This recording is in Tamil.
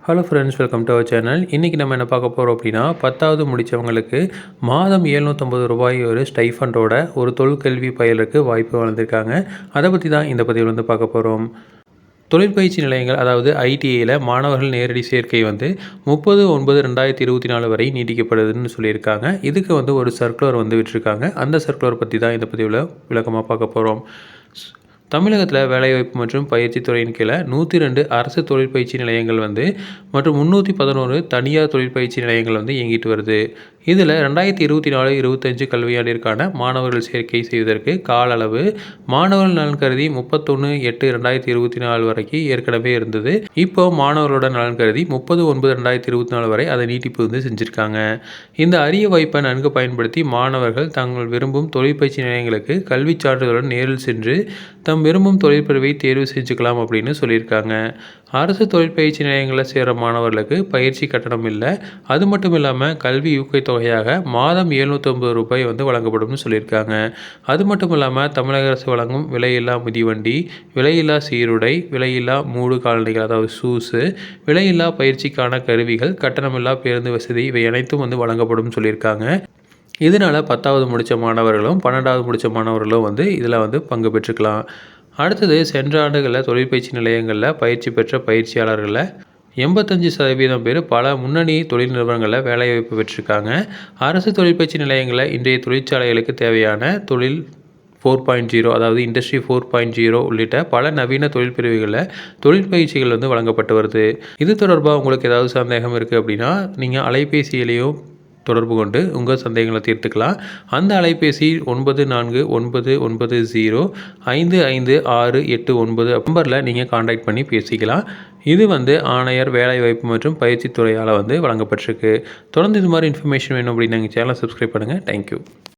Hello friends, welcome to our channel. இன்றைக்கி நம்ம என்ன பார்க்க போகிறோம் அப்படின்னா, 10வது முடித்தவங்களுக்கு மாதம் ரூ. 750 ஒரு ஸ்டைஃபண்டோட ஒரு தொழிற்கல்வி பயிலுக்கு வாய்ப்பு வழங்கியிருக்காங்க. அதை பற்றி தான் இந்த பதிவில் வந்து பார்க்க போகிறோம். தொழிற்பயிற்சி நிலையங்கள் அதாவது ஐடிஐயில் மாணவர்கள் நேரடி சேர்க்கை வந்து 30/9/2024 வரை நீட்டிக்கப்படுதுன்னு சொல்லியிருக்காங்க. இதுக்கு வந்து ஒரு சர்க்குலர் வந்து விட்டுருக்காங்க. அந்த சர்க்குலர் பற்றி தான் இந்த பதிவில் விளக்கமாக பார்க்க போகிறோம். தமிழகத்தில் வேலைவாய்ப்பு மற்றும் பயிற்சி துறையின் கீழே 102 அரசு தொழிற்பயிற்சி நிலையங்கள் வந்து மற்றும் 311 தனியார் தொழிற்பயிற்சி நிலையங்கள் வந்து இயங்கிட்டு வருது. இதில் 2024-25 கல்வியாண்டிற்கான மாணவர்கள் சேர்க்கை செய்வதற்கு கால அளவு மாணவர்கள் நலன் கருதி 31/8/2024 வரைக்கும் ஏற்கனவே இருந்தது. இப்போ மாணவர்களோட நலன் கருதி 30/9/2024 வரை அதை நீட்டிப்பு வந்து செஞ்சுருக்காங்க. இந்த அரிய வாய்ப்பை நன்கு பயன்படுத்தி மாணவர்கள் தங்கள் விரும்பும் தொழிற்பயிற்சி நிலையங்களுக்கு கல்வி சான்றிதழுடன் நேரில் சென்று தம் விரும்பும் தொழிற்பிரிவை தேர்வு செஞ்சுக்கலாம் அப்படின்னு சொல்லியிருக்காங்க. அரசு தொழிற்பயிற்சி நிலையங்களில் சேர்கிற மாணவர்களுக்கு பயிற்சி கட்டணம் இல்லை. அது மட்டும் இல்லாமல் கல்வி ஊக்கத்தொகையாக மாதம் ரூ. 750 வந்து வழங்கப்படும்னு சொல்லியிருக்காங்க. அது மட்டும் இல்லாமல் தமிழக அரசு வழங்கும் விலையில்லா மிதிவண்டி, விலையில்லா சீருடை, விலையில்லா மூடு காலணிகள் அதாவது ஷூஸு, விலையில்லா பயிற்சிக்கான கருவிகள், கட்டணமில்லா பேருந்து வசதி இவை அனைத்தும் வந்து வழங்கப்படும் சொல்லியிருக்காங்க. இதனால் 10வது முடித்த மாணவர்களும் 12வது முடித்த மாணவர்களும் வந்து இதில் வந்து பங்கு பெற்றுக்கலாம். அடுத்தது, சென்ற ஆண்டுகளில் தொழிற்பயிற்சி நிலையங்களில் பயிற்சி பெற்ற பயிற்சியாளர்களில் 85% பேர் பல முன்னணி தொழில் நிறுவனங்களில் வேலைவாய்ப்பு பெற்றிருக்காங்க. அரசு தொழிற்பயிற்சி நிலையங்களில் இன்றைய தொழிற்சாலைகளுக்கு தேவையான தொழில் 4.0 அதாவது இண்டஸ்ட்ரி 4.0 உள்ளிட்ட பல நவீன தொழில் பிரிவுகளில் தொழிற்பயிற்சிகள் வந்து வழங்கப்பட்டு வருது. இது தொடர்பாக உங்களுக்கு ஏதாவது சந்தேகம் இருக்குது அப்படின்னா நீங்கள் அலைபேசியிலையும் தொடர்பு கொண்டு உங்கள் சந்தேகங்களை தீர்த்துக்கலாம். அந்த அலைபேசி 9499055689 நம்பரில் நீங்கள் கான்டாக்ட் பண்ணி பேசிக்கலாம். இது வந்து ஆணையர் வேலைவாய்ப்பு மற்றும் பயிற்சித்துறையால் வந்து வழங்கப்பட்டிருக்கு. தொடர்ந்து இது மாதிரி இன்ஃபர்மேஷன் வேணும் அப்படின்னு எங்கள் சேனலை சப்ஸ்கிரைப் பண்ணுங்கள். தேங்க்யூ.